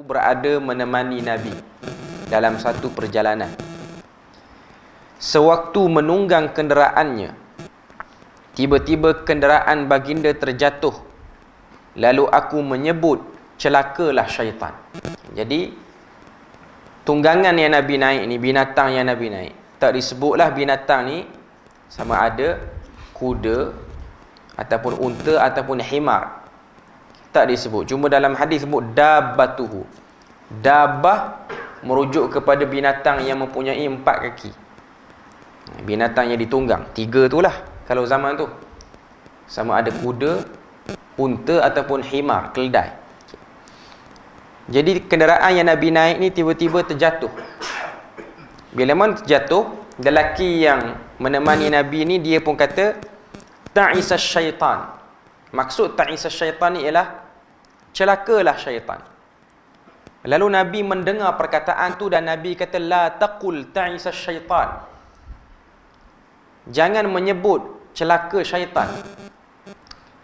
berada menemani Nabi dalam satu perjalanan. Sewaktu menunggang kenderaannya, tiba-tiba kenderaan baginda terjatuh. Lalu aku menyebut, celakalah syaitan. Jadi, tunggangan yang Nabi naik ni, binatang yang Nabi naik, tak disebutlah binatang ni sama ada kuda, ataupun unta, ataupun himar. Tak disebut. Cuma dalam hadis sebut dabbatuhu. Dabbah merujuk kepada binatang yang mempunyai 4 kaki. Binatang yang ditunggang. 3 tu lah kalau zaman tu. Sama ada kuda, unta ataupun himar, keldai. Jadi kenderaan yang Nabi naik ni tiba-tiba terjatuh. Bila mana terjatuh, lelaki yang menemani Nabi ni dia pun kata ta'isa syaitan. Maksud ta'isa syaitan ni ialah celakalah syaitan. Lalu Nabi mendengar perkataan tu dan Nabi kata la taqul ta'isa syaitan. Jangan menyebut celaka syaitan.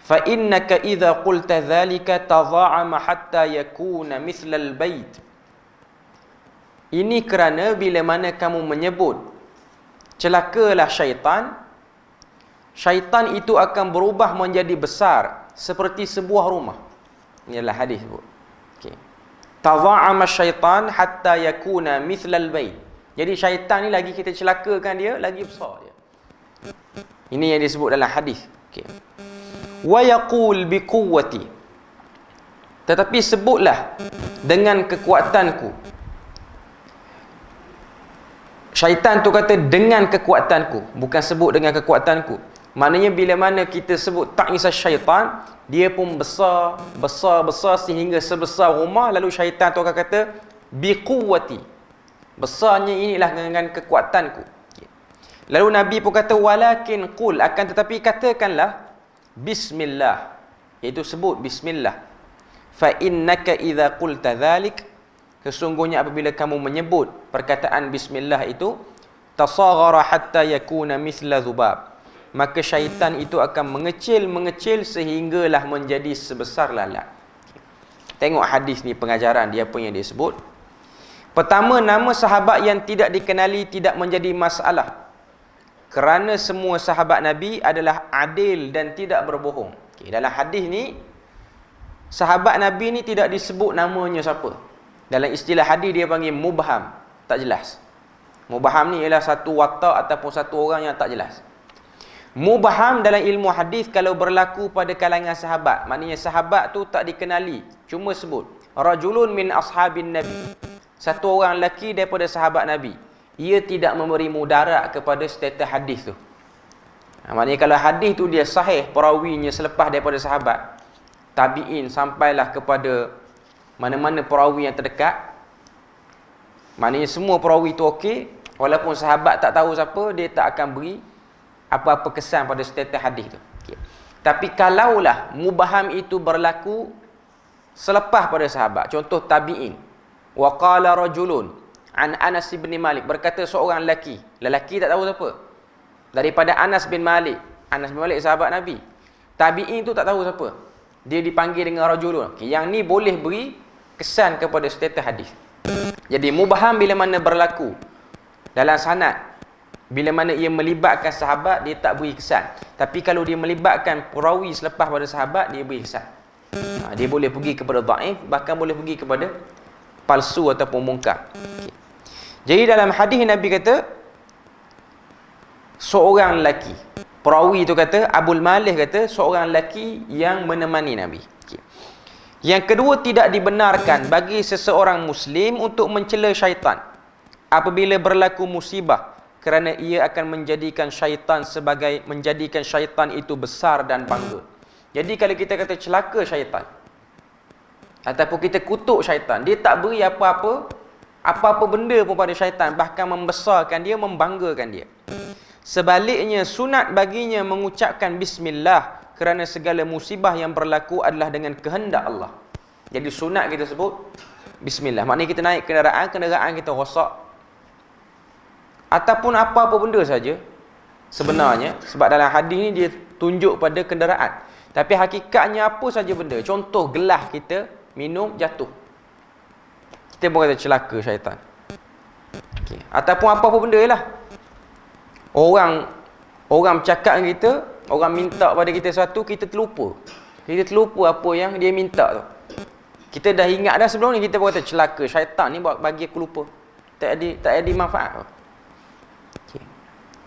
Fa innaka idza qulta dhalika tadha'ama hatta yakuna mithla al-bait. Ini kerana bila mana kamu menyebut celakalah syaitan, syaitan itu akan berubah menjadi besar seperti sebuah rumah. Inilah hadis sebut. Okey. Tadha'ama syaitan hatta yakuna mithla al-bait. Jadi syaitan ni lagi kita celakakan dia, lagi besar dia. Ini yang disebut dalam hadis. Okey. Wa yaqul bi quwwati. Tetapi sebutlah dengan kekuatanku. Syaitan tu kata dengan kekuatanku, bukan sebut dengan kekuatanku. Maknanya bila mana kita sebut ta'isa syaitan, dia pun besar sehingga sebesar rumah. Lalu syaitan tu akan kata biquwwati, besarnya inilah dengan kekuatanku. Lalu Nabi pun kata walakin qul, akan tetapi katakanlah bismillah, iaitu sebut bismillah. Fa innaka idza qulta dhalik, sesungguhnya apabila kamu menyebut perkataan bismillah itu, tasaghara hatta yakuna mithla dhubab, maka syaitan itu akan mengecil sehinggalah menjadi sebesar lalat. Tengok hadis ni pengajaran dia apa yang dia sebut. Pertama, nama sahabat yang tidak dikenali tidak menjadi masalah, kerana semua sahabat Nabi adalah adil dan tidak berbohong. Dalam hadis ni, sahabat Nabi ni tidak disebut namanya siapa. Dalam istilah hadis dia panggil mubham, tak jelas. Mubham ni ialah satu watak ataupun satu orang yang tak jelas. Mubham dalam ilmu hadis kalau berlaku pada kalangan sahabat, maknanya sahabat tu tak dikenali, cuma sebut rajulun min ashabin nabi, satu orang lelaki daripada sahabat Nabi. Ia tidak memberi mudarat kepada status hadis tu. Maknanya kalau hadis tu dia sahih, perawinya selepas daripada sahabat, tabi'in sampailah kepada mana-mana perawi yang terdekat, maknanya semua perawi tu okey, walaupun sahabat tak tahu siapa, dia tak akan beri apa-apa kesan pada status hadis tu. Okay. Tapi kalaulah mubham itu berlaku selepas pada sahabat, contoh tabi'in, wa qala rajulun an Anas bin Malik, berkata seorang lelaki tak tahu siapa, daripada Anas bin Malik. Anas bin Malik sahabat Nabi. Tabi'in tu tak tahu siapa, dia dipanggil dengan rajulun. Okay. Yang ni boleh beri kesan kepada status hadis. Jadi mubham bila mana berlaku dalam sanad, bila mana ia melibatkan sahabat, dia tak beri kesan. Tapi kalau dia melibatkan perawi selepas pada sahabat, dia beri kesan. Dia boleh pergi kepada dhaif, bahkan boleh pergi kepada palsu ataupun mungkar. Okay. Jadi dalam hadis Nabi kata seorang lelaki, perawi itu kata, Abul Malih kata seorang lelaki yang menemani Nabi. Okay. Yang kedua, tidak dibenarkan bagi seseorang Muslim untuk mencela syaitan apabila berlaku musibah, kerana ia akan menjadikan syaitan itu besar dan bangga. Jadi kalau kita kata celaka syaitan ataupun kita kutuk syaitan, dia tak beri apa-apa benda pun pada syaitan, bahkan membesarkan dia, membanggakan dia. Sebaliknya, sunat baginya mengucapkan bismillah, kerana segala musibah yang berlaku adalah dengan kehendak Allah. Jadi sunat kita sebut bismillah. Maknanya kita naik kenderaan kita rosak, ataupun apa-apa benda saja sebenarnya, sebab dalam hadis ni dia tunjuk pada kenderaan, tapi hakikatnya apa saja benda. Contoh gelas kita minum jatuh, kita pun kata celaka syaitan. Okay. Ataupun apa-apa benda lah. Orang bercakap dengan kita, orang minta pada kita sesuatu, kita terlupa. Kita terlupa apa yang dia minta tu. Kita dah ingat dah sebelum ni, kita pun kata celaka syaitan ni bagi aku lupa. Tak ada manfaat. Okay.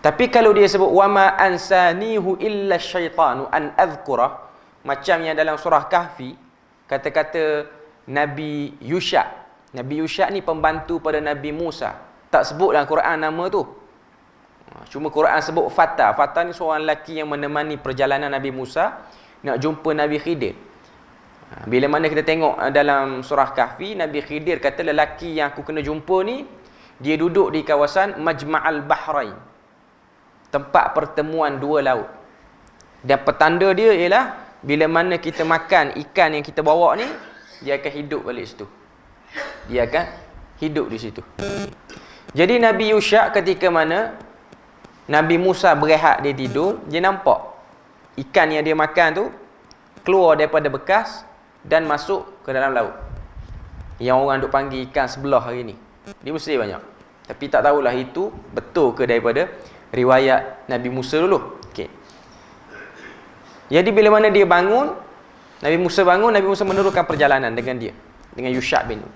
Tapi kalau dia sebut wama ansanihu illa syaitanu an azkurah, macam yang dalam surah Kahfi, kata-kata Nabi Yusha. Nabi Yusha ni pembantu pada Nabi Musa. Tak sebut dalam Quran nama tu. Cuma Quran sebut Fatah. Fatah ni seorang lelaki yang menemani perjalanan Nabi Musa nak jumpa Nabi Khidir. Bila mana kita tengok dalam surah Kahfi, Nabi Khidir kata lelaki yang aku kena jumpa ni, dia duduk di kawasan Majma'al Bahrain, tempat pertemuan dua laut. Dan petanda dia ialah bila mana kita makan ikan yang kita bawa ni, dia akan hidup balik situ. Dia akan hidup di situ. Jadi Nabi Yusha ketika mana Nabi Musa berehat, dia tidur, dia nampak ikan yang dia makan tu keluar daripada bekas dan masuk ke dalam laut. Yang orang duk panggil ikan sebelah hari ni. Di Mesir banyak. Tapi tak tahulah itu betul ke daripada riwayat Nabi Musa dulu. Okey. Jadi bila mana dia bangun, Nabi Musa meneruskan perjalanan dengan dia, dengan Yusha bin Nun.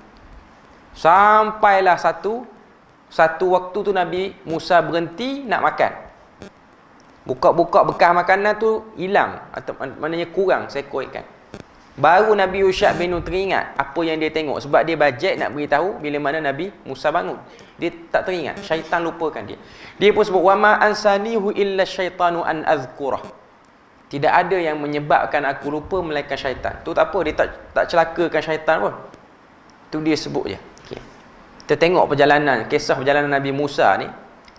Sampailah satu waktu tu Nabi Musa berhenti nak makan. Buka-buka bekas makanan tu hilang, atau maknanya kurang seekor ikan. Baru Nabi Yusha bin Nun teringat apa yang dia tengok, sebab dia bajet nak beritahu bila mana Nabi Musa bangun. Dia tak teringat, syaitan lupakan dia. Dia pun sebut wama ansanihu illa syaitanu an azkurah. Tidak ada yang menyebabkan aku lupa melainkan syaitan. Tu tak apa, dia tak celakakan syaitan pun. Tu dia sebut je. Okay. Kita tengok kisah perjalanan Nabi Musa ni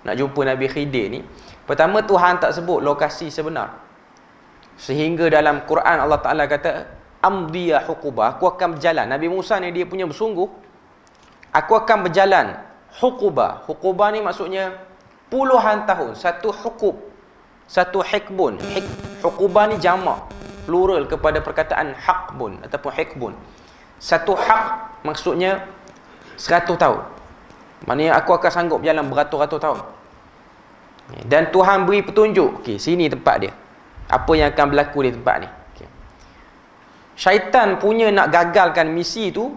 nak jumpa Nabi Khidir ni. Pertama, Tuhan tak sebut lokasi sebenar. Sehingga dalam Quran Allah Ta'ala kata amdiya huqubah, aku akan berjalan. Nabi Musa ni dia punya bersungguh, aku akan berjalan huqubah. Huqubah ni maksudnya puluhan tahun. Satu hukub, satu hikbun. Huqubah ni jamak, plural kepada perkataan haqbun ataupun hikbun. Satu haq maksudnya 100 tahun. Maknanya aku akan sanggup berjalan beratus-ratus tahun. Dan Tuhan beri petunjuk, okey, sini tempat dia. Apa yang akan berlaku di tempat ni. Okay. Syaitan punya nak gagalkan misi tu,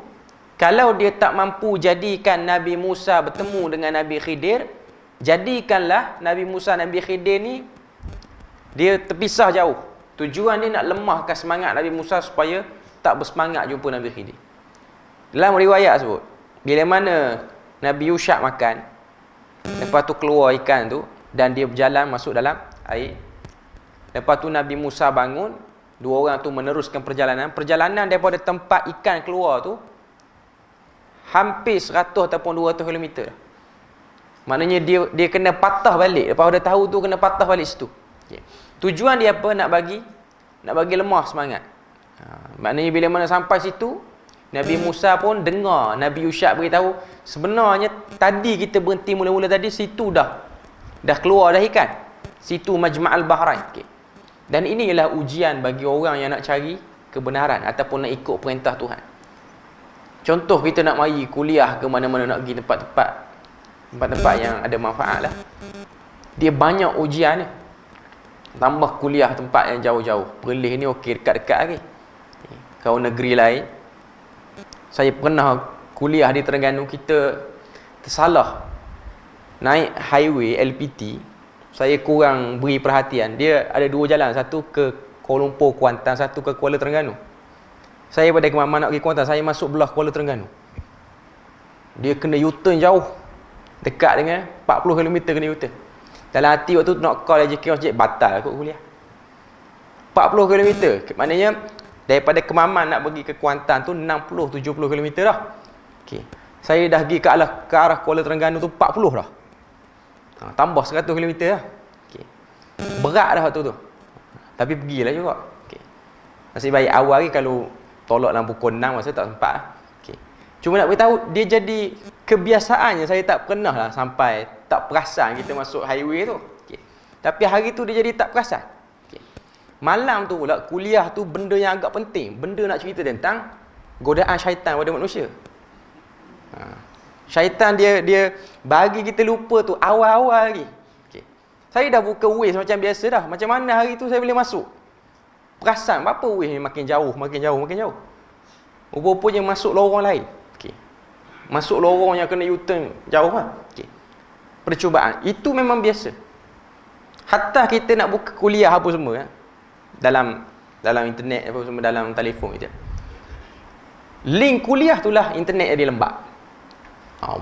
kalau dia tak mampu jadikan Nabi Musa bertemu dengan Nabi Khidir, jadikanlah Nabi Musa, Nabi Khidir ni dia terpisah jauh. Tujuan dia nak lemahkan semangat Nabi Musa supaya tak bersemangat jumpa Nabi Khidir. Dalam riwayat sebut, bila mana Nabi Yusha makan, lepas tu keluar ikan tu dan dia berjalan masuk dalam air. Lepas tu Nabi Musa bangun, dua orang tu meneruskan perjalanan. Perjalanan daripada tempat ikan keluar tu hampir 100 ataupun 200 km. Maknanya dia kena patah balik. Lepas dah tahu tu kena patah balik situ. Okay. Tujuan dia apa? Nak bagi lemah semangat. Maknanya bila mana sampai situ, Nabi Musa pun dengar Nabi Yusha beritahu, sebenarnya tadi kita berhenti mula-mula tadi, situ dah keluar dah ikan. Situ Majma'al Bahrain. Okay. Dan ini ialah ujian bagi orang yang nak cari kebenaran ataupun nak ikut perintah Tuhan. Contoh kita nak mari kuliah ke mana-mana, nak pergi tempat-tempat yang ada manfaat lah. Dia banyak ujian ni. Tambah kuliah tempat yang jauh-jauh. Perlis ni okey, dekat-dekat lagi. Kalau negeri lain, saya pernah kuliah di Terengganu, kita tersalah naik highway LPT. Saya kurang beri perhatian. Dia ada dua jalan, satu ke Kuala Lumpur Kuantan, satu ke Kuala Terengganu. Saya pada kemana nak pergi Kuantan, saya masuk belah Kuala Terengganu. Dia kena U-turn jauh, dekat dengan 40 km kena U-turn. Dalam hati waktu tu nak call JK Masjid, batal aku kuliah. 40 km, maknanya daripada Kemaman nak pergi ke Kuantan tu 60-70 km dah. Okay. Saya dah pergi ke arah Kuala Terengganu tu 40 dah. Tambah 100 km lah. Okay. Berat dah waktu tu. Tapi pergilah juga. Okay. Nasib baik awal ni kalau tolak dalam pukul 6 masa tak sempat lah. Okay. Cuma nak beritahu, dia jadi kebiasaannya. Saya tak pernah lah sampai tak perasan kita masuk highway tu. Okay. Tapi hari tu dia jadi tak perasan. Okay. Malam tu pula kuliah tu benda yang agak penting. Benda nak cerita tentang godaan syaitan pada manusia. Syaitan dia bagi kita lupa tu awal-awal lagi. Okey. Saya dah buka Waze macam biasa dah. Macam mana hari tu saya boleh masuk? Perasan berapa Waze ni makin jauh. Rupa-rupanya masuk lorong lain. Okey. Masuk lorong yang kena U-turn jauh lah. Okey. Percubaan. Itu memang biasa. Hatta kita nak buka kuliah apa semua dalam internet apa semua, dalam telefon kita. Link kuliah itulah internet dia lembat.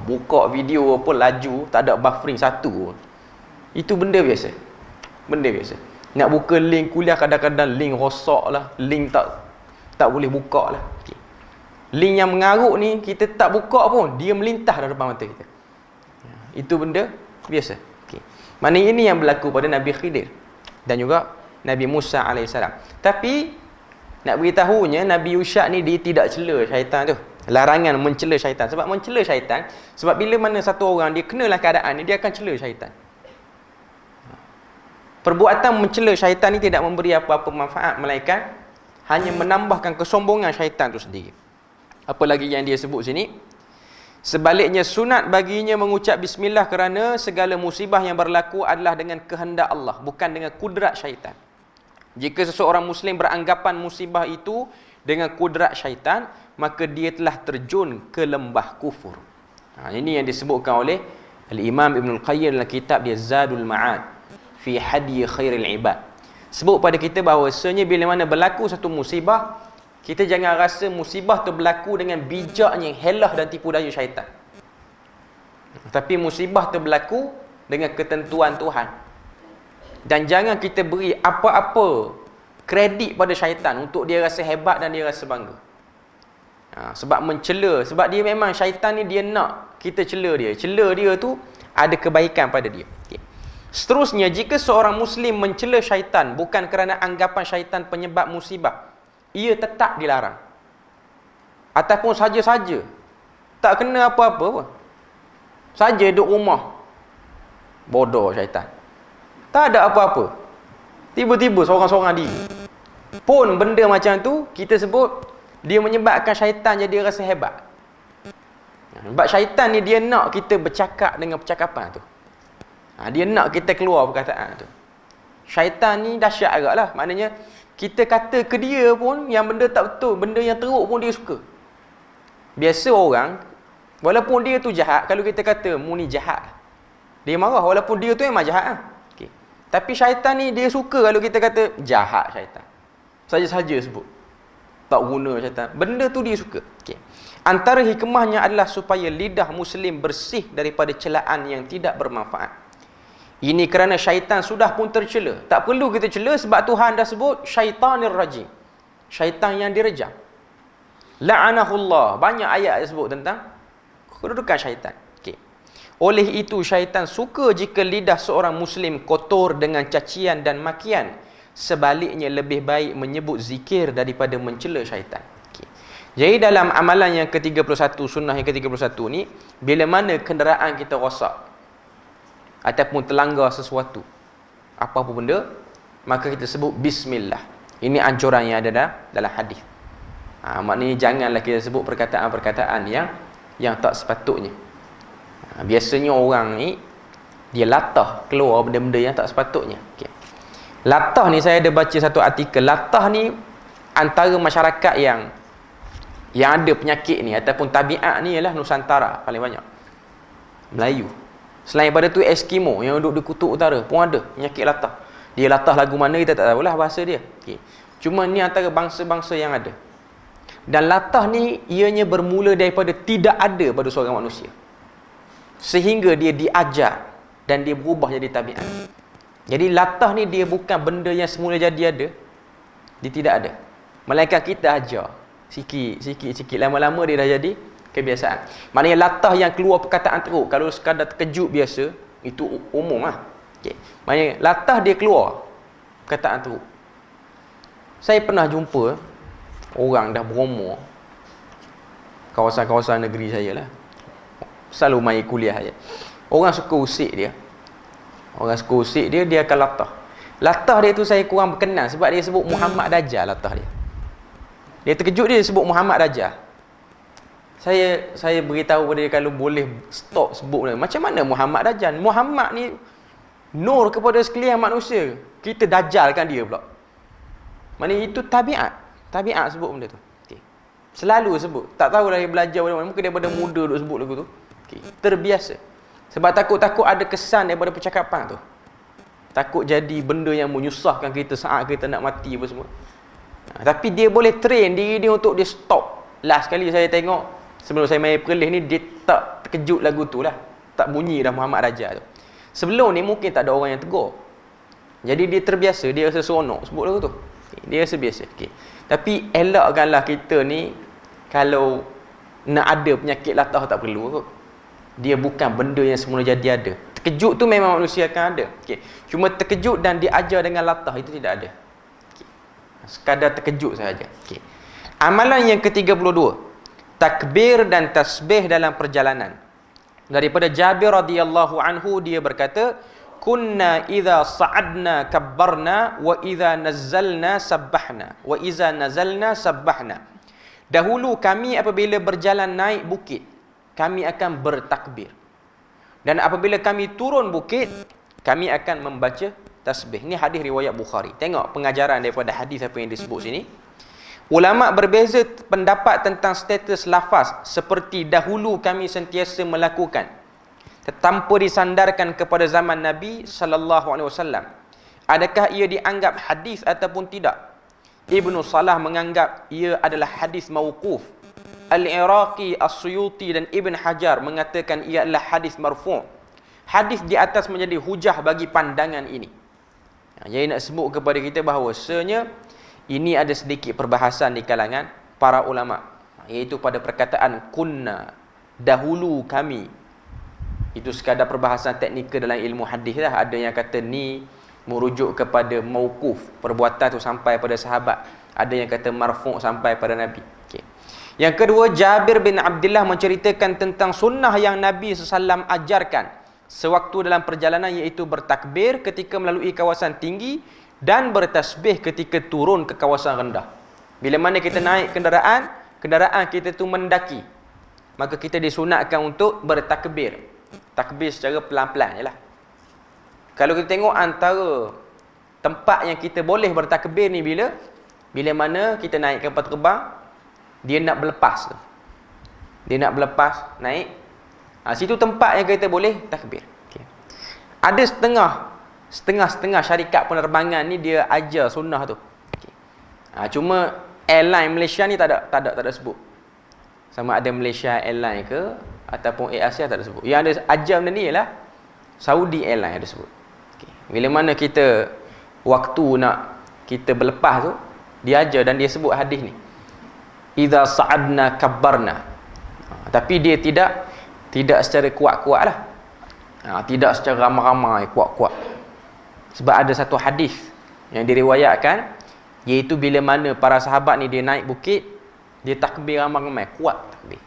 Buka video apa laju, tak ada buffering satu. Itu benda biasa. Nak buka link kuliah kadang-kadang link rosak lah, link tak boleh buka lah. Okay. Link yang mengarut ni kita tak buka pun, dia melintas dalam depan mata kita. Itu benda biasa. Okay. Maknanya ini yang berlaku pada Nabi Khidir dan juga Nabi Musa AS. Tapi nak beritahunya Nabi Yusha ni dia tidak cela syaitan tu. Larangan mencela syaitan. Sebab mencela syaitan, sebab bila mana satu orang dia kenalah keadaan ni, dia akan cela syaitan. Perbuatan mencela syaitan ni tidak memberi apa-apa manfaat, melainkan hanya menambahkan kesombongan syaitan tu sendiri. Apa lagi yang dia sebut sini? Sebaliknya sunat baginya mengucap bismillah kerana segala musibah yang berlaku adalah dengan kehendak Allah, bukan dengan kudrat syaitan. Jika seseorang Muslim beranggapan musibah itu dengan kudrat syaitan, maka dia telah terjun ke lembah kufur. Ini yang disebutkan oleh Al-Imam Ibn Al-Qayyim dalam kitab dia Zadul Ma'ad fi Hadi Khairil Ibad. Sebut pada kita bahawasanya bila mana berlaku satu musibah, kita jangan rasa musibah tu berlaku dengan bijaknya helah dan tipu daya syaitan. Tapi musibah tu berlaku dengan ketentuan Tuhan. Dan jangan kita beri apa-apa kredit pada syaitan untuk dia rasa hebat dan dia rasa bangga. Sebab mencela, sebab dia memang syaitan ni dia nak kita cela dia. Cela dia tu ada kebaikan pada dia. Okay. Seterusnya, jika seorang Muslim mencela syaitan bukan kerana anggapan syaitan penyebab musibah, ia tetap dilarang. Ataupun saja-saja, tak kena apa-apa pun. Saja duduk rumah, bodoh syaitan. Tak ada apa-apa. Tiba-tiba seorang-seorang diri. Pun benda macam tu, kita sebut, dia menyebabkan syaitan jadi rasa hebat. Sebab syaitan ni dia nak kita bercakap dengan percakapan tu. Dia nak kita keluar perkataan tu. Syaitan ni dahsyat agak lah. Maknanya, kita kata ke dia pun, yang benda tak betul, benda yang teruk pun dia suka. Biasa orang, walaupun dia tu jahat, kalau kita kata, mu ni jahat, dia marah, walaupun dia tu memang jahat lah. Okay. Tapi syaitan ni, dia suka kalau kita kata, jahat syaitan. Saja-saja sebut. Tak guna syaitan. Benda tu dia suka. Okay. Antara hikmahnya adalah supaya lidah Muslim bersih daripada celaan yang tidak bermanfaat. Ini kerana syaitan sudah pun tercela. Tak perlu kita cela sebab Tuhan dah sebut syaitanir rajim. Syaitan yang direjam. La'anahullah. Banyak ayat yang sebut tentang kedudukan syaitan. Okay. Oleh itu syaitan suka jika lidah seorang Muslim kotor dengan cacian dan makian. Sebaliknya lebih baik menyebut zikir daripada mencela syaitan. Okay. Jadi dalam amalan yang ke-31, sunnah yang ke-31 ni, bila mana kenderaan kita rosak ataupun terlanggar sesuatu, apa-apa benda, maka kita sebut bismillah. Ini anjuran yang ada dalam hadis. Maknanya janganlah kita sebut perkataan-perkataan yang tak sepatutnya. Biasanya orang ni dia latah keluar benda-benda yang tak sepatutnya. Okay. Latah ni, saya ada baca satu artikel. Latah ni antara masyarakat yang ada penyakit ni ataupun tabiat ni ialah Nusantara paling banyak. Melayu. Selain daripada tu Eskimo yang duduk di kutub utara pun ada penyakit latah. Dia latah lagu mana kita tak tahulah bahasa dia. Okay. Cuma ni antara bangsa-bangsa yang ada. Dan latah ni ianya bermula daripada tidak ada pada seorang manusia. Sehingga dia diajar dan dia berubah jadi tabiat. Jadi latah ni dia bukan benda yang semula jadi ada. Dia tidak ada. Melainkan kita ajar sikit-sikit. Lama-lama dia dah jadi kebiasaan. Maknanya latah yang keluar perkataan teruk, kalau sekadar terkejut biasa, itu umum lah. Okay. Maknanya latah dia keluar perkataan teruk. Saya pernah jumpa orang dah berumur, kawasan-kawasan negeri saya lah, selalu main kuliah saja. Orang suka usik dia. Dia akan latah. Latah dia tu saya kurang berkenan sebab dia sebut Muhammad Dajjal latah dia. Dia terkejut dia sebut Muhammad Dajjal. Saya beritahu pada dia kalau boleh stop sebut. Macam mana Muhammad Dajjal? Muhammad ni nur kepada sekalian manusia. Kita dajjalkan dia pula. Maknanya itu tabiat. Tabiat sebut benda tu. Okay. Selalu sebut. Tak tahu dah dia belajar pada mana. Mungkin daripada muda duk sebut lagu tu. Okay. Terbiasa. Sebab takut-takut ada kesan daripada percakapan tu. Takut jadi benda yang menyusahkan kita saat kita nak mati apa semua. Tapi dia boleh train diri dia untuk dia stop. Last kali saya tengok, sebelum saya main Perlis ni, dia tak terkejut lagu tu lah. Tak bunyi dah Muhammad Dajjal tu. Sebelum ni mungkin tak ada orang yang tegur. Jadi dia terbiasa, dia rasa seronok sebut lagu tu. Okay. Dia rasa biasa. Okay. Tapi elakkanlah kita ni, kalau nak ada penyakit latah tak perlu kot. Dia bukan benda yang semula jadi ada. Terkejut tu memang manusia akan ada. Okay. Cuma terkejut dan diajar dengan latah, itu tidak ada. Okay. Sekadar terkejut sahaja. Okay. Amalan yang ke-32, takbir dan tasbih dalam perjalanan. Daripada Jabir radhiyallahu anhu, dia berkata, kunna idza sa'adna kabbarna wa idza nazzalna sabbahna wa idza nazalna sabbahna. Dahulu kami apabila berjalan naik bukit, kami akan bertakbir. Dan apabila kami turun bukit, kami akan membaca tasbih. Ini hadis riwayat Bukhari. Tengok pengajaran daripada hadis apa yang disebut sini. Ulama berbeza pendapat tentang status lafaz seperti dahulu kami sentiasa melakukan, tanpa disandarkan kepada zaman Nabi sallallahu alaihi wasallam. Adakah ia dianggap hadis ataupun tidak? Ibnu Salah menganggap ia adalah hadis mauquf. Al-Iraqi, As-Suyuti dan Ibn Hajar mengatakan ia adalah hadis marfu'. Hadis di atas menjadi hujah bagi pandangan ini. Jadi nak sebut kepada kita bahawasanya ini ada sedikit perbahasan di kalangan para ulama, iaitu pada perkataan kunna, dahulu kami. Itu sekadar perbahasan teknikal dalam ilmu hadis lah. Ada yang kata ni merujuk kepada mauquf, perbuatan tu sampai pada sahabat. Ada yang kata marfu' sampai pada Nabi. Okay. Yang kedua, Jabir bin Abdullah menceritakan tentang sunnah yang Nabi SAW ajarkan sewaktu dalam perjalanan, iaitu bertakbir ketika melalui kawasan tinggi dan bertasbih ketika turun ke kawasan rendah. Bila mana kita naik kenderaan kita tu mendaki, maka kita disunatkan untuk bertakbir. Takbir secara pelan-pelan je lah. Kalau kita tengok antara tempat yang kita boleh bertakbir ni bila mana kita naik kapal terbang, dia nak berlepas tu. Dia nak berlepas, naik. Situ tempat yang kita boleh takbir. Okay. Ada setengah syarikat penerbangan ni dia ajar sunnah tu. Okay. Cuma airline Malaysia ni tak ada sebut. Sama ada Malaysia Airline ke ataupun Air Asia tak ada sebut. Yang ada ajar benda ni ialah Saudi Airline ada sebut. Okay. Bila mana kita waktu nak kita berlepas tu, dia ajar dan dia sebut hadis ni. Idza sa'adna kabbarna. Tapi dia tidak secara kuat-kuat lah. Tidak secara ramai-ramai, kuat-kuat. Sebab ada satu hadis yang diriwayatkan, iaitu bila mana para sahabat ni dia naik bukit, dia takbir ramai-ramai, kuat takbir.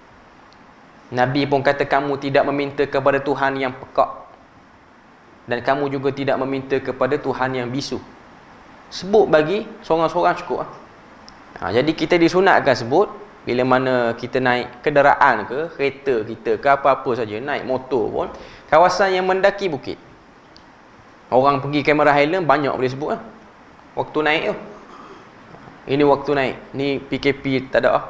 Nabi pun kata, kamu tidak meminta kepada Tuhan yang pekak, dan kamu juga tidak meminta kepada Tuhan yang bisu. Sebut bagi seorang-seorang cukup. Jadi kita disunatkan sebut bila mana kita naik kenderaan ke, kereta kita ke, apa-apa saja, naik motor pun, kawasan yang mendaki bukit. Orang pergi Cameron Highland banyak boleh sebut lah. Waktu naik tu. Ini waktu naik. Ni PKP tak ada lah.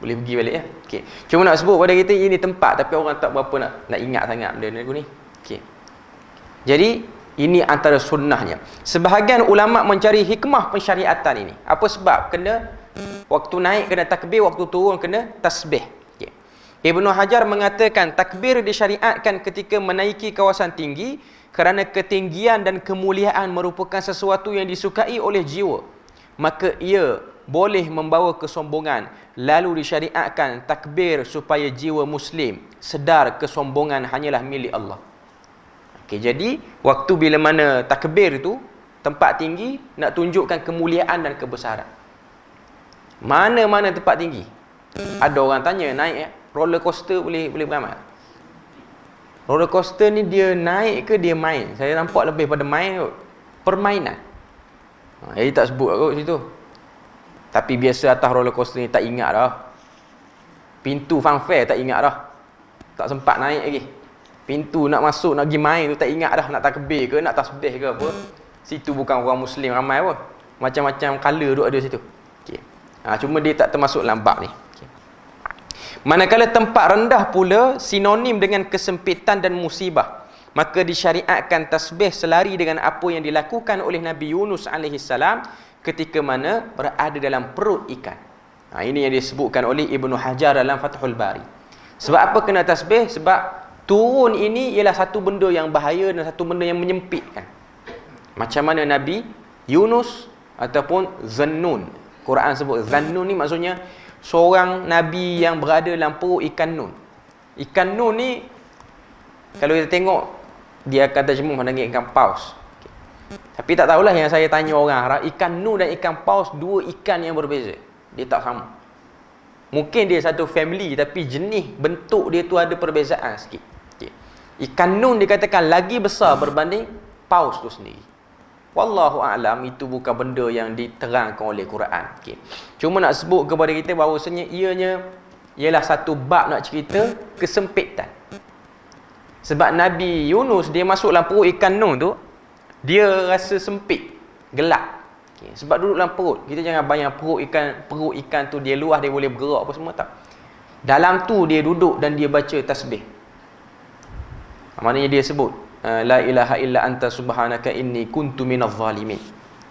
Boleh pergi balik ya. Okay. Cuma nak sebut pada kita ini tempat, tapi orang tak berapa nak ingat sangat benda ni. Okay. Jadi ini antara sunnahnya. Sebahagian ulama mencari hikmah pensyariatan ini. Apa sebab? Kena waktu naik kena takbir, waktu turun kena tasbih. Okay. Ibnu Hajar mengatakan takbir disyariatkan ketika menaiki kawasan tinggi kerana ketinggian dan kemuliaan merupakan sesuatu yang disukai oleh jiwa. Maka ia boleh membawa kesombongan. Lalu disyariatkan takbir supaya jiwa Muslim sedar kesombongan hanyalah milik Allah. Okay, jadi waktu bila mana takbir itu tempat tinggi nak tunjukkan kemuliaan dan kebesaran. Mana-mana tempat tinggi. Ada orang tanya naik roller coaster boleh beramal? Roller coaster ni dia naik ke dia main? Saya nampak lebih pada main kot. Permainan. Jadi tak sebut kot situ. Tapi biasa atas roller coaster ni tak ingat dah. Pintu fanfare tak ingat dah. Tak sempat naik lagi. Pintu nak masuk, nak pergi main tu tak ingat dah. Nak takbir ke, nak tasbih ke apa. Situ bukan orang Muslim ramai pun. Macam-macam colour duk ada situ. Okay. Cuma dia tak termasuk dalam bab ni. Okay. Manakala tempat rendah pula sinonim dengan kesempitan dan musibah, maka disyariatkan tasbih selari dengan apa yang dilakukan oleh Nabi Yunus AS ketika mana berada dalam perut ikan. Ini yang disebutkan oleh Ibnu Hajar dalam Fathul Bari. Sebab apa kena tasbih? Sebab turun ini ialah satu benda yang bahaya dan satu benda yang menyempitkan. Macam mana Nabi Yunus ataupun Zannun. Quran sebut Zannun ni maksudnya seorang Nabi yang berada dalam perut ikan nun. Ikan nun ni kalau kita tengok dia akan terjemah dengan ikan paus. Okay. Tapi tak tahulah, yang saya tanya orang, ikan nun dan ikan paus dua ikan yang berbeza. Dia tak sama. Mungkin dia satu family tapi jenis bentuk dia tu ada perbezaan sikit. Okay. Ikan nun dikatakan lagi besar berbanding paus tu sendiri. Wallahu a'lam, itu bukan benda yang diterangkan oleh Quran. Okay. Cuma nak sebut kepada kita bahawasanya ialah satu bab nak cerita kesempitan. Sebab Nabi Yunus dia masuk dalam perut ikan nun tu, dia rasa sempit, gelap. Okay. Sebab duduk dalam perut. Kita jangan bayang perut ikan tu dia luas, dia boleh bergerak apa semua, tak. Dalam tu dia duduk dan dia baca tasbih. Maknanya dia sebut la ilaha illa anta subhanaka inni kuntu minadh zalimin.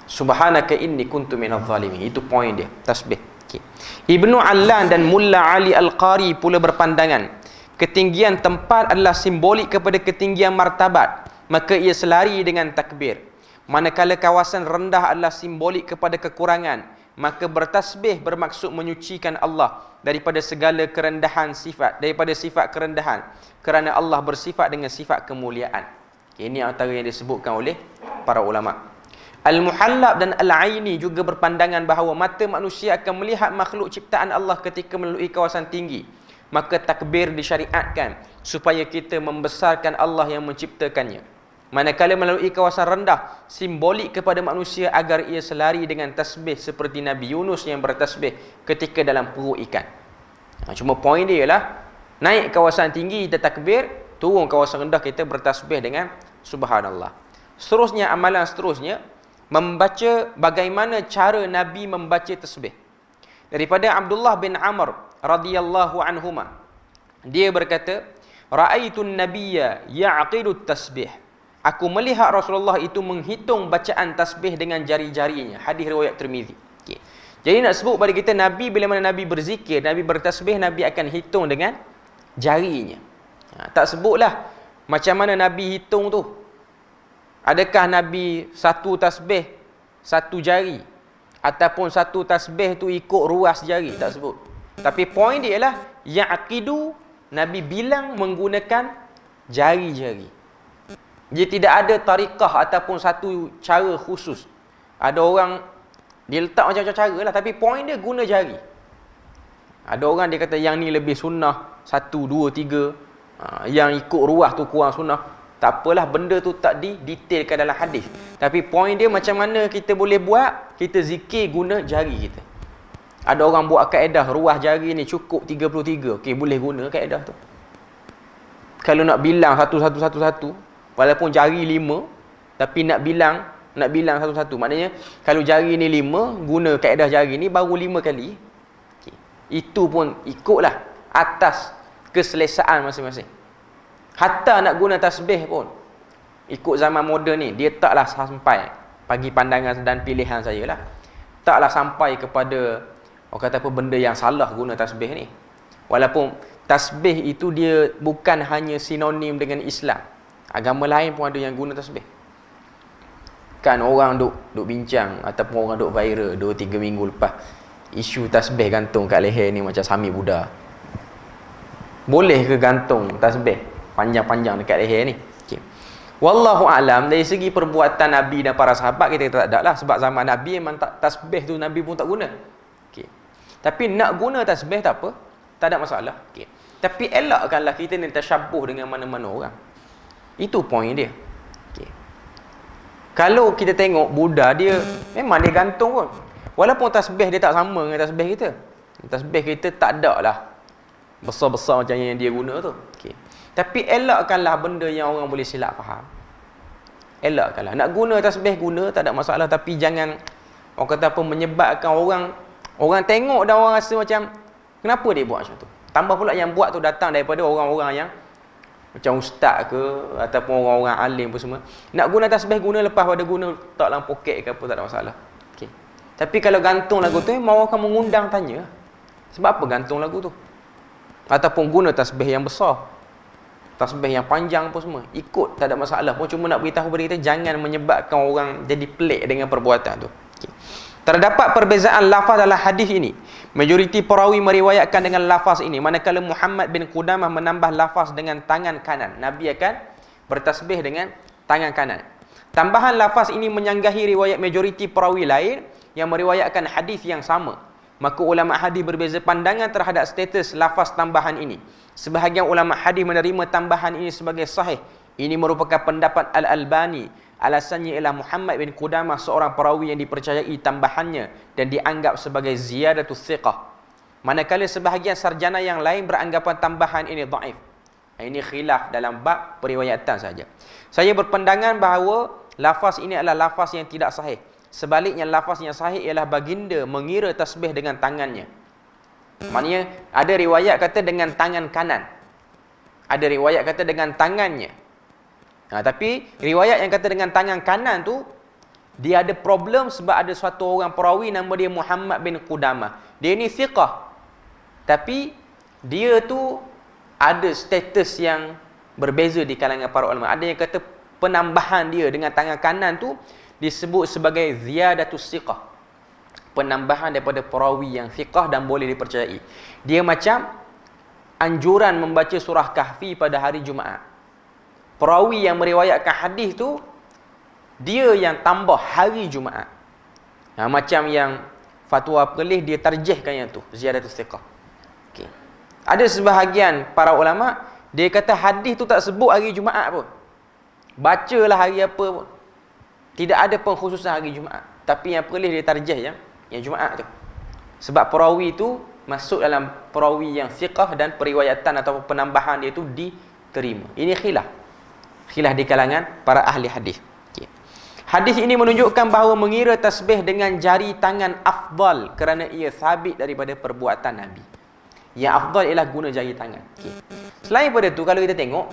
Subhanaka inni kuntu minadh zalimin. Itu poin dia, tasbih. Okay. Ibnu Allan dan Mulla Ali Al-Qari pula berpandangan ketinggian tempat adalah simbolik kepada ketinggian martabat, maka ia selari dengan takbir. Manakala kawasan rendah adalah simbolik kepada kekurangan, maka bertasbih bermaksud menyucikan Allah daripada segala kerendahan sifat, daripada sifat kerendahan, kerana Allah bersifat dengan sifat kemuliaan. Ini antara yang disebutkan oleh para ulama. Al-Muhallab dan Al-Aini juga berpandangan bahawa mata manusia akan melihat makhluk ciptaan Allah ketika melalui kawasan tinggi. Maka takbir disyariatkan supaya kita membesarkan Allah yang menciptakannya. Manakala melalui kawasan rendah simbolik kepada manusia agar ia selari dengan tasbih seperti Nabi Yunus yang bertasbih ketika dalam perut ikan. Cuma poin dia ialah naik kawasan tinggi kita takbir, turun kawasan rendah kita bertasbih dengan subhanallah. Seterusnya, amalan seterusnya, membaca bagaimana cara Nabi membaca tasbih. Daripada Abdullah bin Amr radhiyallahu anhuma, dia berkata, ra'aitun nabiyya ya'qidu tasbih. Aku melihat Rasulullah itu menghitung bacaan tasbih dengan jari-jarinya. Hadis riwayat Tirmizi. Okay. Jadi nak sebut pada kita, Nabi bila mana Nabi berzikir, Nabi bertasbih, Nabi akan hitung dengan jarinya. Tak sebutlah macam mana Nabi hitung tu. Adakah Nabi satu tasbih satu jari, ataupun satu tasbih tu ikut ruas jari, tak sebut. Tapi poin dia ialah ya'qidu, Nabi bilang menggunakan jari-jari. Jadi tidak ada tariqah ataupun satu cara khusus. Ada orang dia letak macam-macam cara lah, tapi poin dia guna jari. Ada orang dia kata yang ni lebih sunnah, 1, 2, 3. Yang ikut ruas tu kurang sunnah. Tak apalah, benda tu tak didetailkan dalam hadis. Tapi poin dia macam mana kita boleh buat, kita zikir guna jari kita. Ada orang buat kaedah ruas jari ni cukup 33. Okey, boleh guna kaedah tu. Kalau nak bilang satu-satu, walaupun jari 5, tapi nak bilang satu-satu. Maknanya kalau jari ni 5, guna kaedah jari ni baru 5 kali. Okay. Itu pun ikutlah atas keselesaan masing-masing. Hatta nak guna tasbih pun ikut zaman moden ni, dia taklah sampai, bagi pandangan dan pilihan saya lah, taklah sampai kepada orang kata apa, benda yang salah guna tasbih ni. Walaupun tasbih itu dia bukan hanya sinonim dengan Islam. Agama lain pun ada yang guna tasbih. Kan orang duk bincang ataupun orang duk viral 2-3 minggu lepas isu tasbih gantung kat leher ni macam Sami Buddha. Boleh ke gantung tasbih panjang-panjang dekat leher ni? Okay. Wallahu a'lam, dari segi perbuatan Nabi dan para sahabat kita tak ada lah, sebab zaman Nabi memang tasbih tu Nabi pun tak guna. Okay. Tapi nak guna tasbih tak apa, tak ada masalah. Okay. Tapi elakkanlah kita ni tasyabbuh dengan mana-mana orang. Itu poin dia. Okay. Kalau kita tengok Buddha, dia memang dia gantung pun. Walaupun tasbih dia tak sama dengan tasbih kita. Tasbih kita tak ada lah besar-besar macam yang dia guna tu. Okey. Tapi elakkanlah benda yang orang boleh silap faham. Elakkanlah. Nak guna tasbih guna, tak ada masalah, tapi jangan orang kata apa menyebabkan orang tengok dan orang rasa macam kenapa dia buat macam tu. Tambah pula yang buat tu datang daripada orang-orang yang macam ustaz ke ataupun orang-orang alim pun semua. Nak guna tasbih guna, lepas pada guna letak dalam poket ke apa, tak ada masalah. Okey. Tapi kalau gantung lagu tu memang orang akan mengundang tanya. Sebab apa gantung lagu tu? Ataupun guna tasbih yang besar, tasbih yang panjang pun semua. Ikut, tak ada masalah pun. Cuma nak beritahu kepada kita, jangan menyebabkan orang jadi pelik dengan perbuatan tu. Okay. Terdapat perbezaan lafaz dalam hadis ini. Majoriti perawi meriwayatkan dengan lafaz ini. Manakala Muhammad bin Qudamah menambah lafaz dengan tangan kanan. Nabi akan bertasbih dengan tangan kanan. Tambahan lafaz ini menyanggahi riwayat majoriti perawi lain yang meriwayatkan hadis yang sama. Maka ulama hadis berbeza pandangan terhadap status lafaz tambahan ini. Sebahagian ulama hadis menerima tambahan ini sebagai sahih. Ini merupakan pendapat Al-Albani. Alasannya ialah Muhammad bin Qudamah seorang perawi yang dipercayai tambahannya dan dianggap sebagai ziyadatus thiqah. Manakala sebahagian sarjana yang lain beranggapan tambahan ini dhaif. Ini khilaf dalam bab periwayatan saja. Saya berpandangan bahawa lafaz ini adalah lafaz yang tidak sahih. Sebaliknya lafaz yang sahih ialah baginda mengira tasbih dengan tangannya. Maknanya ada riwayat kata dengan tangan kanan. Ada riwayat kata dengan tangannya. Tapi riwayat yang kata dengan tangan kanan tu, dia ada problem sebab ada suatu orang perawi nama dia Muhammad bin Qudamah. Dia ni thiqah. Tapi dia tu ada status yang berbeza di kalangan para ulama. Ada yang kata penambahan dia dengan tangan kanan tu disebut sebagai ziyadatus thiqah. Penambahan daripada perawi yang thiqah dan boleh dipercayai. Dia macam anjuran membaca surah Kahfi pada hari Jumaat. Perawi yang meriwayatkan hadis tu dia yang tambah hari Jumaat. Macam yang fatwa Perlis dia tarjihkan yang tu, ziyadatus thiqah. Okey. Ada sebahagian para ulama dia kata hadis tu tak sebut hari Jumaat pun. Bacalah hari apa pun. Tidak ada pengkhususan hari Jumaat. Tapi yang Perlis dia tarjih yang Jumaat tu. Sebab perawi tu masuk dalam perawi yang thiqah dan periwayatan atau penambahan dia tu diterima. Ini khilaf di kalangan para ahli hadis. Okay. Hadis ini menunjukkan bahawa mengira tasbih dengan jari tangan afdal kerana ia sabit daripada perbuatan Nabi. Yang afdal ialah guna jari tangan. Okay. Selain daripada tu, kalau kita tengok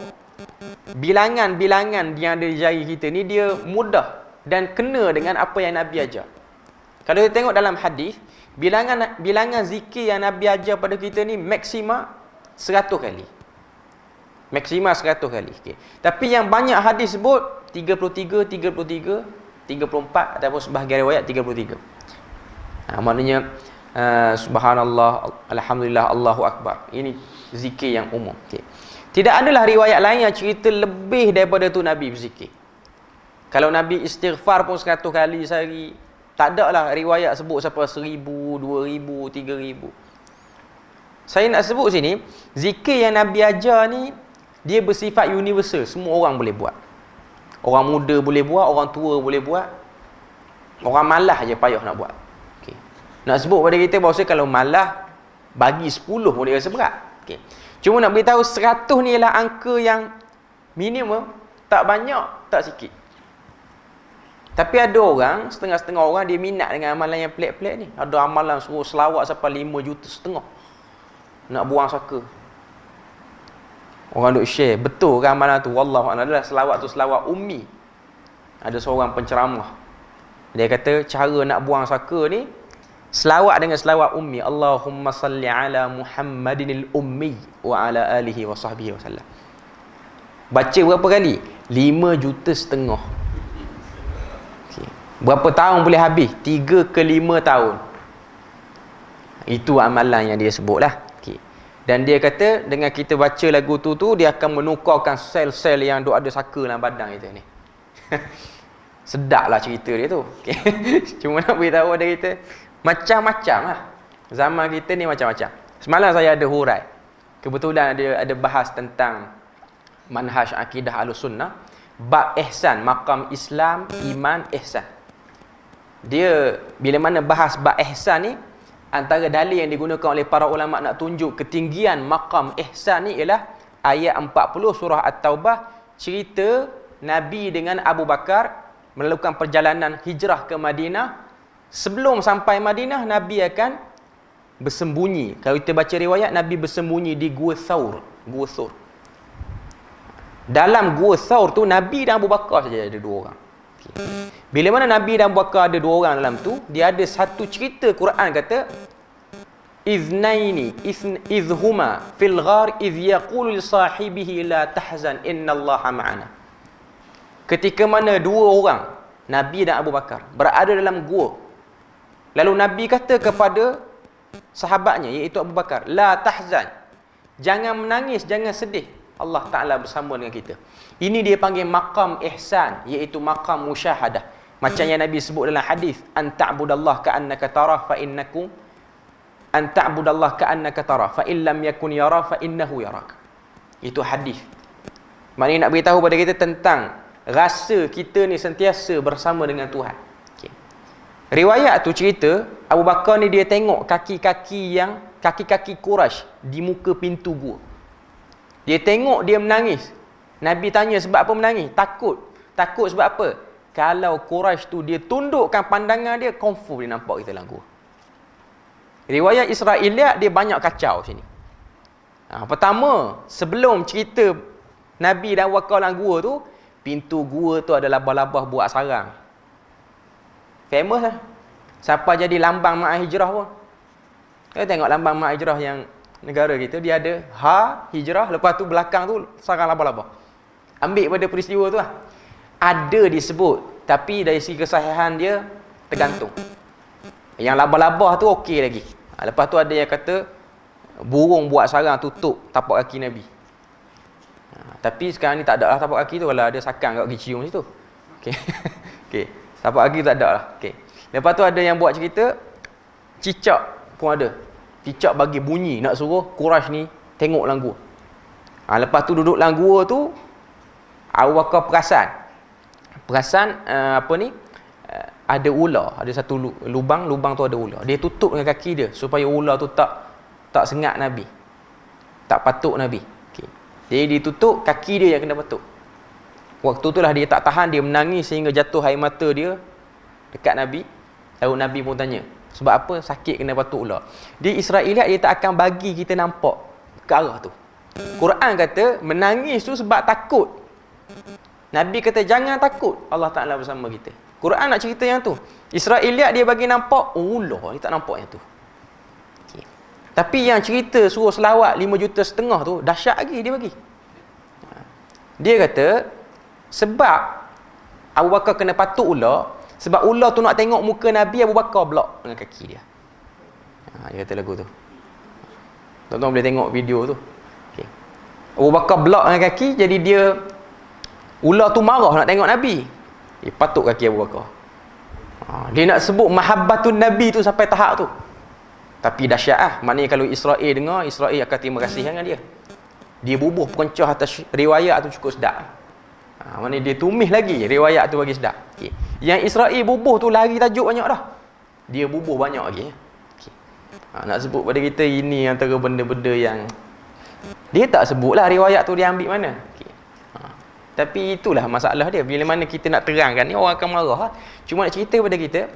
bilangan-bilangan yang ada di jari kita ni dia mudah dan kena dengan apa yang Nabi ajar. Kalau kita tengok dalam hadis, bilangan zikir yang Nabi ajar pada kita ni maksima 100 kali. Maksima 100 kali. Okay. Tapi yang banyak hadis sebut 33, 34 ataupun sebahagian riwayat 33. Maknanya subhanallah, alhamdulillah, Allahu akbar. Ini zikir yang umum. Okay. Tidak adalah riwayat lain yang cerita lebih daripada tu Nabi berzikir. Kalau Nabi istighfar pun 100 kali sehari, tak ada lah riwayat sebut sampai 1000, 2000, 3000. Saya nak sebut sini, zikir yang Nabi ajar ni dia bersifat universal, semua orang boleh buat. Orang muda boleh buat, orang tua boleh buat. Orang malas je payah nak buat. Okay. Nak sebut pada kita bahawa kalau malas bagi 10 pun dia rasa berat. Okay. Cuma nak beritahu 100 ni ialah angka yang minimum, tak banyak, tak sikit. Tapi ada orang, setengah-setengah orang dia minat dengan amalan yang pelik-pelik ni. Ada amalan suruh selawat sampai 5,5 juta. Nak buang saka. Orang duk share, betul kan amalan tu? Wallahu a'lam. Adalah selawat tu selawat ummi. Ada seorang penceramah. Dia kata cara nak buang saka ni selawat dengan selawat ummi. Allahumma salli ala Muhammadinil ummi wa ala alihi wa sahbihi wasallam. Baca berapa kali? 5,5 juta. Okay. Berapa tahun boleh habis? 3 ke 5 tahun. Itu amalan yang dia sebut lah. Dan dia kata dengan kita baca lagu tu dia akan menukarkan sel-sel yang ada saka dalam badan kita ni. Sedaplah cerita dia tu. Okay. Cuma nak beritahu ada kita macam-macam lah. Zaman kita ni macam-macam. Semalam saya ada hurai. Kebetulan ada bahas tentang manhaj akidah Ahlussunnah, bab ihsan, maqam Islam, iman, ihsan. Dia bila mana bahas bab ihsan ni, antara dalil yang digunakan oleh para ulama nak tunjuk ketinggian maqam ihsan ni ialah ayat 40 surah At-Taubah, cerita Nabi dengan Abu Bakar melakukan perjalanan hijrah ke Madinah. Sebelum sampai Madinah, Nabi akan bersembunyi. Kalau kita baca riwayat, Nabi bersembunyi di Gua Thawr. Gua Thawr. Dalam Gua Thawr tu, Nabi dan Abu Bakar saja ada 2 orang. Bila mana Nabi dan Abu Bakar ada 2 orang dalam tu, dia ada satu cerita Quran kata, Iznaini izhuma fil ghar iz yaqulu li sahibihi la tahzan innallaha ma'ana. Ketika mana 2 orang, Nabi dan Abu Bakar, berada dalam gua. Lalu Nabi kata kepada sahabatnya, iaitu Abu Bakar, la tahzan, jangan menangis, jangan sedih, Allah Ta'ala bersama dengan kita. Ini dia panggil maqam ihsan, iaitu maqam musyahadah. Macam yang Nabi sebut dalam hadis, an ta'budallah ka'annaka tarah fa innakum an ta'budallah ka'annaka tarah fa illam yakun yara fa innahu yarak. Itu hadis. Maknanya nak beritahu pada kita tentang rasa kita ni sentiasa bersama dengan Tuhan. Okay. Riwayat tu cerita Abu Bakar ni dia tengok kaki-kaki Quraisy di muka pintu gua. Dia tengok dia menangis. Nabi tanya sebab apa menangis? Takut. Takut sebab apa? Kalau Quraisy tu dia tundukkan pandangan dia, confirm dia nampak kita dalam gua. Riwayat Israiliyat dia banyak kacau sini. Pertama, sebelum cerita Nabi dan Abu Bakar dalam gua tu, pintu gua tu ada labah-labah buat sarang. Famous lah. Siapa jadi lambang mak hijrah pun. Kita tengok lambang mak hijrah yang negara kita, dia ada hijrah, lepas tu belakang tu sarang labah-labah. Ambil pada peristiwa tu lah. Ada disebut, tapi dari segi kesahihan dia tergantung. Yang labah-labah tu okey lagi. Lepas tu ada yang kata burung buat sarang tutup tapak kaki Nabi. Tapi sekarang ni tak ada lah tapak kaki tu, kalau ada sakang kat kaki cium situ. Okey. Okey. Tapak kaki tak ada lah. Okey. Lepas tu ada yang buat cerita cicak pun ada. Cicak bagi bunyi nak suruh Quraisy ni tengok dalam gua. Lepas tu duduk dalam gua tu, Abu Bakar perasan ada ular, ada satu lubang tu ada ular. Dia tutup dengan kaki dia supaya ular tu tak sengat Nabi. Tak patuk Nabi. Okey. Jadi ditutup, kaki dia yang kena patuk. Waktu itulah dia tak tahan, dia menangis sehingga jatuh air mata dia dekat Nabi. Lalu Nabi pun tanya, sebab apa? Sakit kena patuk ular. Di Israiliyat dia tak akan bagi kita nampak ke arah tu. Quran kata menangis tu sebab takut. Nabi kata jangan takut, Allah Ta'ala bersama kita. Quran nak cerita yang tu. Israiliyat dia bagi nampak ular, dia tak nampak yang tu. Okay. Tapi yang cerita suruh selawat 5,5 juta tu dahsyat lagi dia bagi. Dia kata sebab Abu Bakar kena patuk ular, sebab ular tu nak tengok muka Nabi, Abu Bakar blok dengan kaki dia. Dia kata lagu tu. Tuan-tuan boleh tengok video tu. Okay. Abu Bakar blok dengan kaki, jadi dia ular tu marah nak tengok Nabi. Dia patuk kaki Abu Bakar. Dia nak sebut mahabbatun Nabi tu sampai tahap tu. Tapi dahsyat lah. Maknanya kalau Israel dengar, Israel akan terima kasih dengan dia. Dia bubuh pencah atas riwayat tu cukup sedap. Maknanya dia tumis lagi riwayat tu bagi sedap. Okay. Yang Israel bubuh tu lari tajuk banyak dah. Dia bubuh banyak lagi. Okay. Nak sebut pada kita, ini antara benda-benda yang dia tak sebutlah riwayat tu dia ambil mana. Okay. Tapi itulah masalah dia. Bila mana kita nak terangkan ni, orang akan marah. Cuma nak cerita pada kita,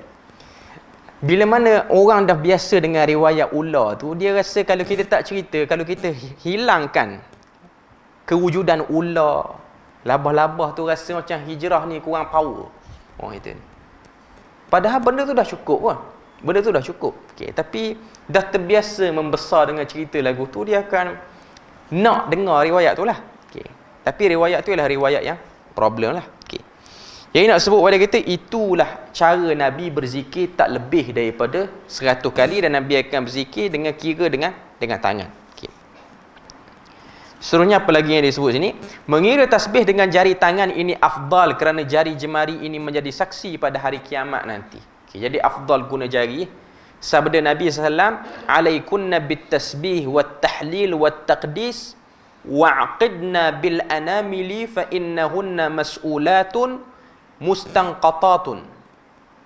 bila mana orang dah biasa dengan riwayat ular tu, dia rasa kalau kita tak cerita, kalau kita hilangkan kewujudan ular, labah-labah tu, rasa macam hijrah ni kurang power. Itu. Padahal benda tu dah cukup pun. Benda tu dah cukup. Okay. Tapi dah terbiasa membesar dengan cerita lagu tu, dia akan nak dengar riwayat tu lah. Okay. Tapi riwayat tu ialah riwayat yang problem lah. Okay. Jadi nak sebut pada kita, itulah cara Nabi berzikir tak lebih daripada 100 kali, dan Nabi akan berzikir dengan kira dengan tangan. Okay. Seterusnya apa lagi yang disebut sini? Mengira tasbih dengan jari tangan ini afdal kerana jari jemari ini menjadi saksi pada hari kiamat nanti. Okay. Jadi afdal guna jari. Sabda Nabi SAW, alaikunna bit tasbih wat tahlil wat taqdis wa'qidna bil anamili fa innahunna mas'ulatun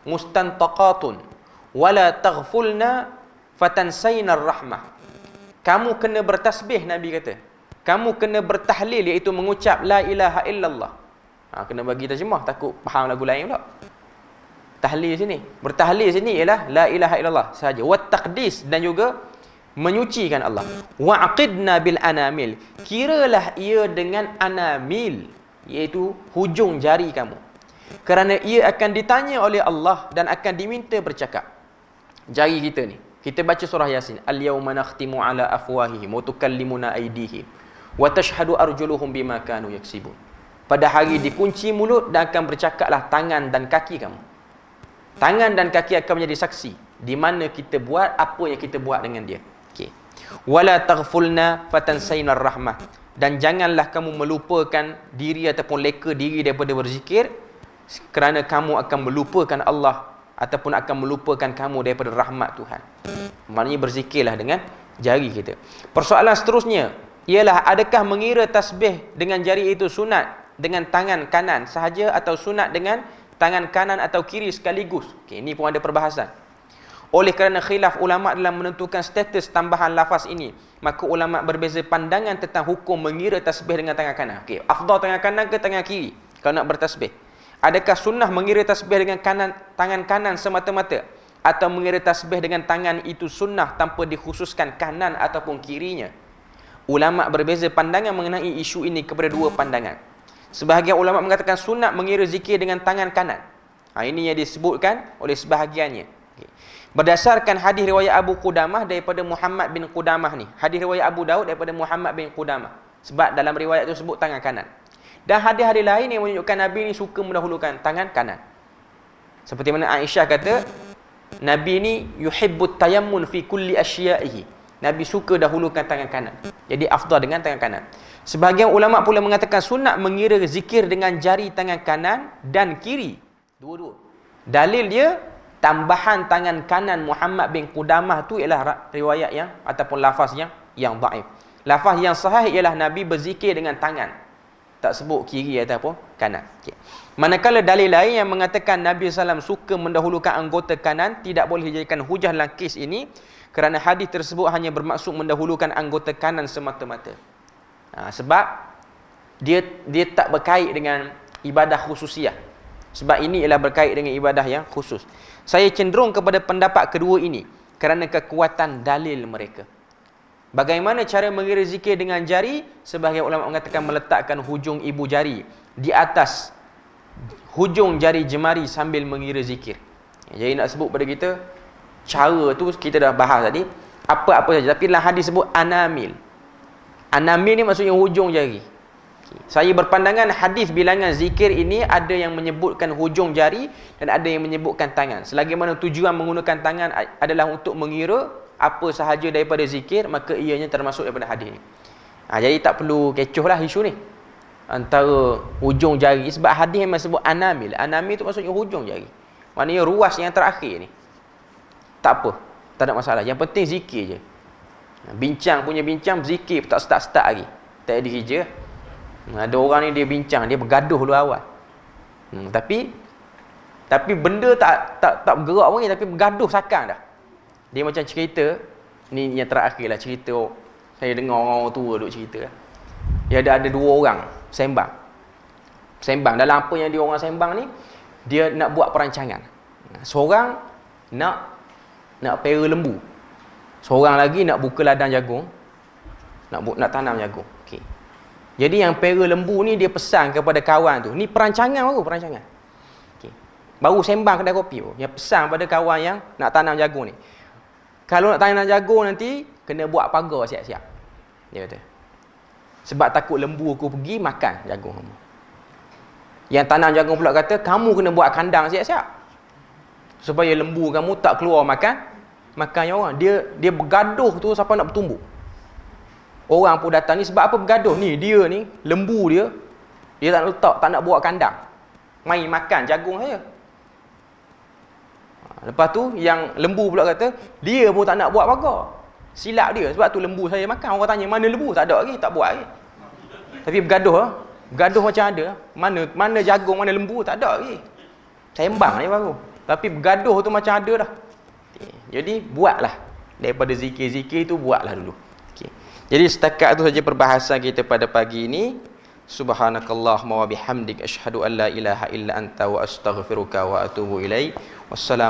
mustantaqatun wala taghfulna fatansainar rahmah. Kamu kena bertasbih, Nabi kata. Kamu kena bertahlil, iaitu mengucap la ilaha illallah. Kena bagi terjemah, takut faham lagu lain pula. Tahlil sini, bertahlil sini ialah la ilaha illallah sahaja. Wat taqdis, dan juga menyucikan Allah. Wa'qidna bil anamil, kiralah ia dengan anamil, iaitu hujung jari kamu, kerana ia akan ditanya oleh Allah dan akan diminta bercakap. Jari kita ni, kita baca surah Yasin, al-yawma nakhtimu ala afwahihim wa tukallimuna aydihim wa tashhadu arjuluhum bima kanu yaksibun. Pada hari dikunci mulut dan akan bercakaplah tangan dan kaki kamu. Tangan dan kaki akan menjadi saksi di mana kita buat, apa yang kita buat dengan dia. Okey. Wala taghfulna fatansainar rahmah, dan janganlah kamu melupakan diri ataupun leka diri daripada berzikir, kerana kamu akan melupakan Allah ataupun akan melupakan kamu daripada rahmat Tuhan. Maknanya berzikirlah dengan jari kita. Persoalan seterusnya ialah, adakah mengira tasbih dengan jari itu sunat dengan tangan kanan sahaja atau sunat dengan tangan kanan atau kiri sekaligus? Okey, ini pun ada perbahasan. Oleh kerana khilaf ulama dalam menentukan status tambahan lafaz ini, maka ulama berbeza pandangan tentang hukum mengira tasbih dengan tangan kanan. Okey, afdal tangan kanan ke tangan kiri kalau nak bertasbih? Adakah sunnah mengira tasbih dengan tangan kanan semata-mata, atau mengira tasbih dengan tangan itu sunnah tanpa dikhususkan kanan ataupun kirinya? Ulama berbeza pandangan mengenai isu ini kepada dua pandangan. Sebahagian ulama mengatakan sunat mengira zikir dengan tangan kanan. Ini yang disebutkan oleh sebahagiannya. Berdasarkan hadis riwayat Abu Qudamah daripada Muhammad bin Qudamah ni. Hadis riwayat Abu Daud daripada Muhammad bin Qudamah. Sebab dalam riwayat itu sebut tangan kanan. Dan hadis-hadis lain yang menunjukkan Nabi ni suka mendahulukan tangan kanan. Seperti mana Aisyah kata, Nabi ni yuhibbut tayammun fi kulli asya'ihi. Nabi suka dahulukan tangan kanan. Jadi afdal dengan tangan kanan. Sebahagian ulama pula mengatakan sunat mengira zikir dengan jari tangan kanan dan kiri, dua-dua. Dalil dia, tambahan tangan kanan Muhammad bin Qudamah tu ialah riwayat yang ataupun lafaz yang dhaif. Lafaz yang sahih ialah Nabi berzikir dengan tangan, tak sebut kiri ataupun kanan. Okay. Manakala dalil lain yang mengatakan Nabi SAW suka mendahulukan anggota kanan, tidak boleh dijadikan hujah dalam kes ini, kerana hadis tersebut hanya bermaksud mendahulukan anggota kanan semata-mata. Sebab dia tak berkait dengan ibadah khususiah. Sebab ini ialah berkait dengan ibadah yang khusus. Saya cenderung kepada pendapat kedua ini kerana kekuatan dalil mereka. Bagaimana cara mengira zikir dengan jari? Sebahagian ulama mengatakan meletakkan hujung ibu jari di atas hujung jari jemari sambil mengira zikir. Jadi nak sebut pada kita, cara tu kita dah bahas tadi, apa-apa saja. Tapi dalam hadis sebut anamil. Anamil ni maksudnya hujung jari. Saya berpandangan hadis bilangan zikir ini ada yang menyebutkan hujung jari dan ada yang menyebutkan tangan. Selagi mana tujuan menggunakan tangan adalah untuk mengira apa sahaja daripada zikir, maka ianya termasuk daripada hadis ni. Jadi tak perlu kecoh lah isu ni antara hujung jari, sebab hadis memang sebut anamil. Anamil tu maksudnya hujung jari, maknanya ruas yang terakhir ni. Tak apa, tak ada masalah. Yang penting zikir je. Bincang punya bincang, zikir tak start-start lagi, tak ada kerja. Ada orang ni dia bincang, dia bergaduh dulu awal. Tapi benda tak bergerak pun, tapi bergaduh sakang dah. Dia macam cerita, ni yang terakhir lah cerita, saya dengar orang tua duk cerita. Dia ada dua orang sembang. Dalam apa yang dia orang sembang ni, dia nak buat perancangan. Seorang nak pera lembu. Seorang lagi nak buka ladang jagung, nak tanam jagung. Okey. Jadi yang pera lembu ni dia pesan kepada kawan tu. Ni perancangan. Okey. Baru sembang kedai kopi tu. Dia pesan pada kawan yang nak tanam jagung ni. Kalau nak tanam jagung nanti kena buat pagar siap-siap. Dia kata. Sebab takut lembu aku pergi makan jagung kamu. Yang tanam jagung pula kata, kamu kena buat kandang siap-siap, supaya lembu kamu tak keluar makan orang. Dia bergaduh tu sampai nak bertumbuk. Orang pun datang ni, sebab apa bergaduh ni? Dia ni, lembu dia tak nak buat kandang, main makan jagung saya. Lepas tu yang lembu pula kata, dia pun tak nak buat pagar. Silap dia, sebab tu lembu saya makan. Orang tanya, mana lembu? Tak ada lagi, tak buat lagi. Tapi bergaduh macam ada. Mana jagung, mana lembu, tak ada lagi. Sembang ni baru. Tapi bergaduh tu macam ada dah. Jadi buatlah Daripada zikir-zikir tu buatlah dulu. Okey. Jadi setakat tu saja perbahasan kita pada pagi ini. Subhanakallahumma wa bihamdik asyhadu an la ilaha illa anta wa astaghfiruka wa atubu ilaik. Wassalamu